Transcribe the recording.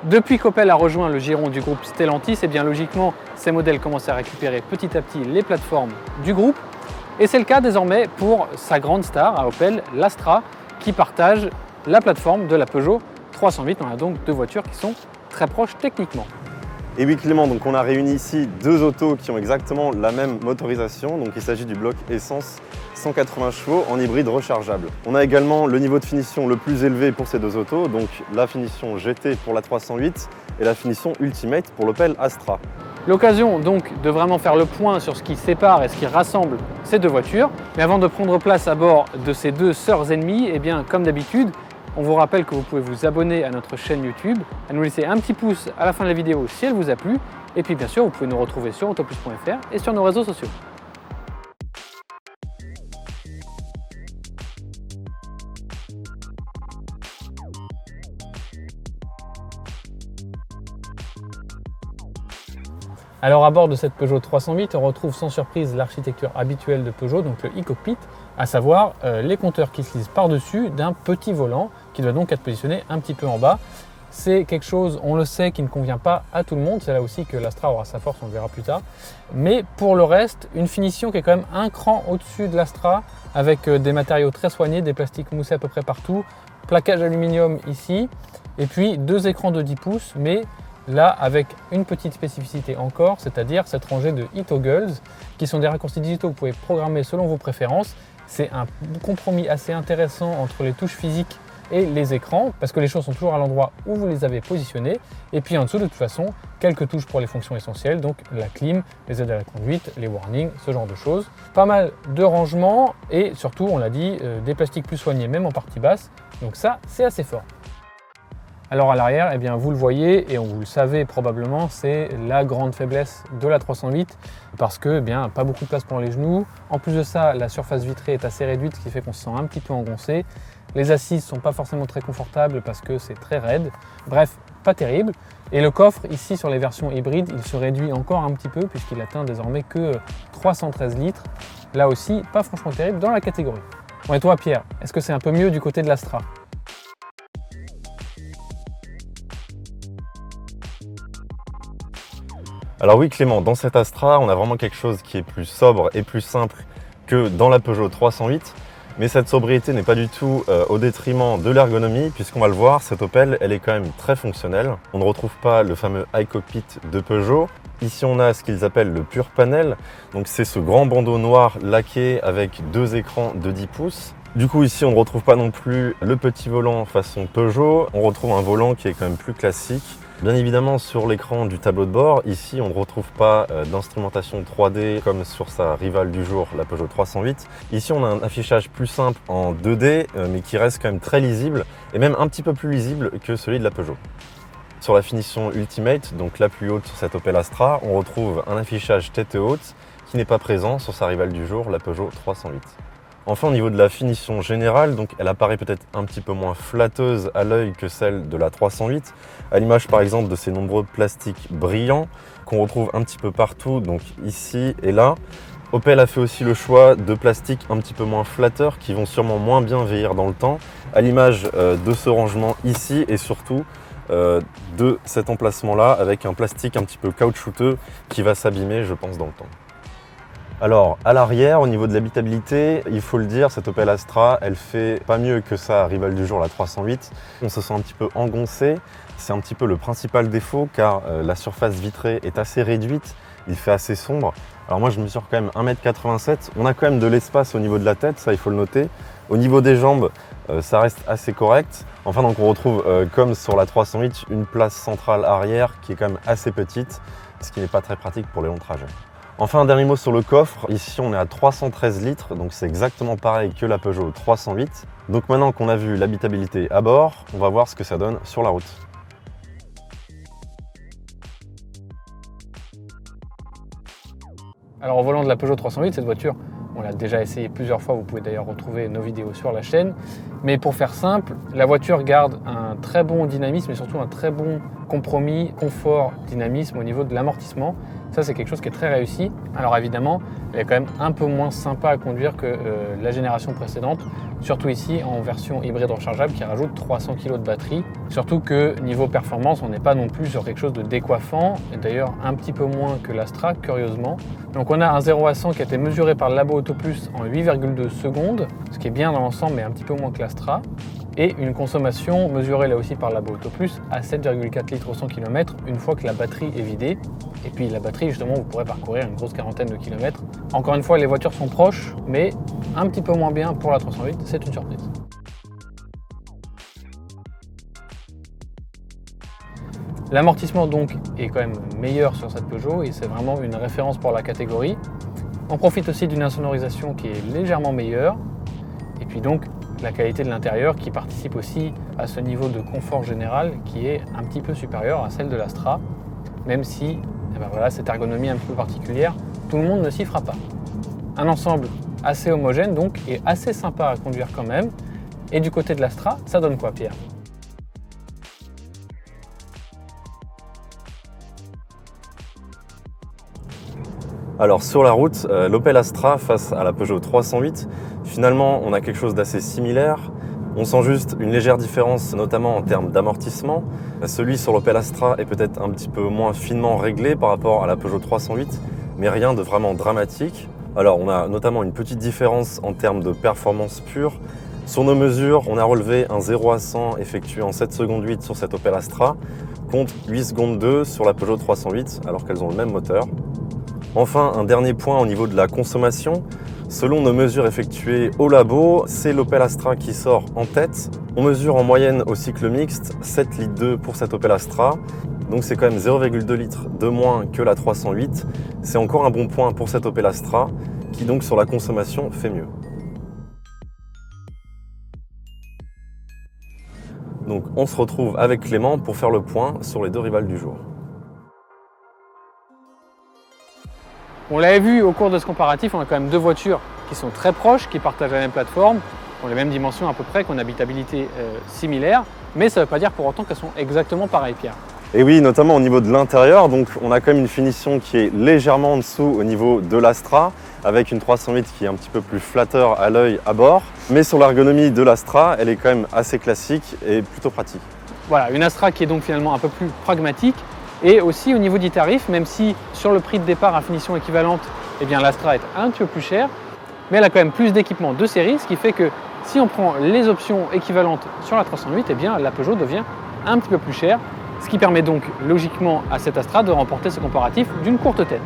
Depuis qu'Opel a rejoint le giron du groupe Stellantis, et bien logiquement, ces modèles commencent à récupérer petit à petit les plateformes du groupe. Et c'est le cas désormais pour sa grande star à Opel, l'Astra, qui partage la plateforme de la Peugeot 308. On a donc deux voitures qui sont très proches techniquement. Et oui Clément, donc on a réuni ici deux autos qui ont exactement la même motorisation. Donc il s'agit du bloc essence 180 chevaux en hybride rechargeable. On a également le niveau de finition le plus élevé pour ces deux autos, donc la finition GT pour la 308 et la finition Ultimate pour l'Opel Astra. L'occasion donc de vraiment faire le point sur ce qui sépare et ce qui rassemble ces deux voitures. Mais avant de prendre place à bord de ces deux sœurs ennemies, et bien comme d'habitude, on vous rappelle que vous pouvez vous abonner à notre chaîne YouTube, à nous laisser un petit pouce à la fin de la vidéo si elle vous a plu. Et puis bien sûr, vous pouvez nous retrouver sur autoplus.fr et sur nos réseaux sociaux. Alors à bord de cette Peugeot 308, on retrouve sans surprise l'architecture habituelle de Peugeot, donc le e-cockpit, à savoir les compteurs qui se lisent par-dessus d'un petit volant qui doit donc être positionné un petit peu en bas. C'est quelque chose, on le sait, qui ne convient pas à tout le monde. C'est là aussi que l'Astra aura sa force, on le verra plus tard. Mais pour le reste, une finition qui est quand même un cran au-dessus de l'Astra, avec des matériaux très soignés, des plastiques moussés à peu près partout, plaquage aluminium ici, et puis deux écrans de 10 pouces, mais là avec une petite spécificité encore, c'est-à-dire cette rangée de e-toggles, qui sont des raccourcis digitaux que vous pouvez programmer selon vos préférences. C'est un compromis assez intéressant entre les touches physiques et les écrans, parce que les choses sont toujours à l'endroit où vous les avez positionnées. Et puis en dessous, de toute façon, quelques touches pour les fonctions essentielles, donc la clim, les aides à la conduite, les warnings, ce genre de choses. Pas mal de rangements et surtout, on l'a dit, des plastiques plus soignés, même en partie basse. Donc ça, c'est assez fort. Alors à l'arrière, eh bien, vous le voyez et vous le savez probablement, c'est la grande faiblesse de la 308 parce que pas beaucoup de place pour les genoux. En plus de ça, la surface vitrée est assez réduite, ce qui fait qu'on se sent un petit peu engoncé. Les assises ne sont pas forcément très confortables parce que c'est très raide. Bref, pas terrible. Et le coffre, ici sur les versions hybrides, il se réduit encore un petit peu puisqu'il atteint désormais que 313 litres. Là aussi, pas franchement terrible dans la catégorie. Bon, et toi Pierre, est-ce que c'est un peu mieux du côté de l'Astra ? Alors oui Clément, dans cette Astra, on a vraiment quelque chose qui est plus sobre et plus simple que dans la Peugeot 308. Mais cette sobriété n'est pas du tout au détriment de l'ergonomie, puisqu'on va le voir, cette Opel, elle est quand même très fonctionnelle. On ne retrouve pas le fameux iCockpit de Peugeot. Ici, on a ce qu'ils appellent le Pure Panel. Donc c'est ce grand bandeau noir laqué avec deux écrans de 10 pouces. Du coup, ici, on ne retrouve pas non plus le petit volant façon Peugeot. On retrouve un volant qui est quand même plus classique. Bien évidemment, sur l'écran du tableau de bord, ici, on ne retrouve pas d'instrumentation 3D comme sur sa rivale du jour, la Peugeot 308. Ici, on a un affichage plus simple en 2D, mais qui reste quand même très lisible, et même un petit peu plus lisible que celui de la Peugeot. Sur la finition Ultimate, donc la plus haute sur cette Opel Astra, on retrouve un affichage tête haute qui n'est pas présent sur sa rivale du jour, la Peugeot 308. Enfin, au niveau de la finition générale, donc elle apparaît peut-être un petit peu moins flatteuse à l'œil que celle de la 308, à l'image par exemple de ces nombreux plastiques brillants qu'on retrouve un petit peu partout, donc ici et là. Opel a fait aussi le choix de plastiques un petit peu moins flatteurs qui vont sûrement moins bien vieillir dans le temps, à l'image de ce rangement ici et surtout de cet emplacement-là avec un plastique un petit peu caoutchouteux qui va s'abîmer, je pense, dans le temps. Alors, à l'arrière, au niveau de l'habitabilité, il faut le dire, cette Opel Astra, elle fait pas mieux que sa rivale du jour, la 308. On se sent un petit peu engoncé. C'est un petit peu le principal défaut car la surface vitrée est assez réduite. Il fait assez sombre. Alors moi, je mesure quand même 1,87 m. On a quand même de l'espace au niveau de la tête, ça, il faut le noter. Au niveau des jambes, ça reste assez correct. Enfin, donc on retrouve, comme sur la 308, une place centrale arrière qui est quand même assez petite, ce qui n'est pas très pratique pour les longs trajets. Enfin, un dernier mot sur le coffre. Ici, on est à 313 litres, donc c'est exactement pareil que la Peugeot 308. Donc maintenant qu'on a vu l'habitabilité à bord, on va voir ce que ça donne sur la route. Alors au volant de la Peugeot 308, cette voiture On l'a déjà essayé plusieurs fois, vous pouvez d'ailleurs retrouver nos vidéos sur la chaîne. Mais pour faire simple, la voiture garde un très bon dynamisme et surtout un très bon compromis, confort, dynamisme au niveau de l'amortissement. Ça, c'est quelque chose qui est très réussi. Alors évidemment, elle est quand même un peu moins sympa à conduire que la génération précédente, surtout ici en version hybride rechargeable qui rajoute 300 kg de batterie. Surtout que niveau performance, on n'est pas non plus sur quelque chose de décoiffant, et d'ailleurs un petit peu moins que l'Astra, curieusement. Donc on a un 0 à 100 qui a été mesuré par le Labo Auto Plus en 8,2 secondes, ce qui est bien dans l'ensemble, mais un petit peu moins que l'Astra. Et une consommation mesurée là aussi par Labo Auto Plus à 7,4 litres au 100 km une fois que la batterie est vidée. Et puis la batterie, justement, vous pourrez parcourir une grosse quarantaine de kilomètres. Encore une fois, les voitures sont proches, mais un petit peu moins bien pour la 308, c'est une surprise. L'amortissement donc est quand même meilleur sur cette Peugeot et c'est vraiment une référence pour la catégorie. On profite aussi d'une insonorisation qui est légèrement meilleure. Et puis donc la qualité de l'intérieur qui participe aussi à ce niveau de confort général qui est un petit peu supérieur à celle de l'Astra, même si voilà, cette ergonomie un peu particulière, tout le monde ne s'y fera pas. Un ensemble assez homogène donc et assez sympa à conduire quand même. Et du côté de l'Astra, ça donne quoi, Pierre ? Alors sur la route, l'Opel Astra face à la Peugeot 308, finalement on a quelque chose d'assez similaire. On sent juste une légère différence, notamment en termes d'amortissement. Celui sur l'Opel Astra est peut-être un petit peu moins finement réglé par rapport à la Peugeot 308, mais rien de vraiment dramatique. Alors on a notamment une petite différence en termes de performance pure. Sur nos mesures, on a relevé un 0 à 100 effectué en 7 secondes 8 sur cette Opel Astra, contre 8 secondes 2 sur la Peugeot 308, alors qu'elles ont le même moteur. Enfin, un dernier point au niveau de la consommation. Selon nos mesures effectuées au labo, c'est l'Opel Astra qui sort en tête. On mesure en moyenne au cycle mixte 7,2 litres pour cette Opel Astra. Donc c'est quand même 0,2 litres de moins que la 308. C'est encore un bon point pour cette Opel Astra qui donc sur la consommation fait mieux. Donc on se retrouve avec Clément pour faire le point sur les deux rivales du jour. On l'avait vu au cours de ce comparatif, on a quand même deux voitures qui sont très proches, qui partagent la même plateforme, qui ont les mêmes dimensions à peu près, qui ont une habitabilité similaire, mais ça ne veut pas dire pour autant qu'elles sont exactement pareilles, Pierre. Et oui, notamment au niveau de l'intérieur, donc on a quand même une finition qui est légèrement en dessous au niveau de l'Astra, avec une 308 qui est un petit peu plus flatteur à l'œil à bord. Mais sur l'ergonomie de l'Astra, elle est quand même assez classique et plutôt pratique. Voilà, une Astra qui est donc finalement un peu plus pragmatique. Et aussi au niveau du tarif, même si sur le prix de départ à finition équivalente, eh bien l'Astra est un petit peu plus chère, mais elle a quand même plus d'équipements de série, ce qui fait que si on prend les options équivalentes sur la 308, eh bien la Peugeot devient un petit peu plus chère, ce qui permet donc logiquement à cette Astra de remporter ce comparatif d'une courte tête.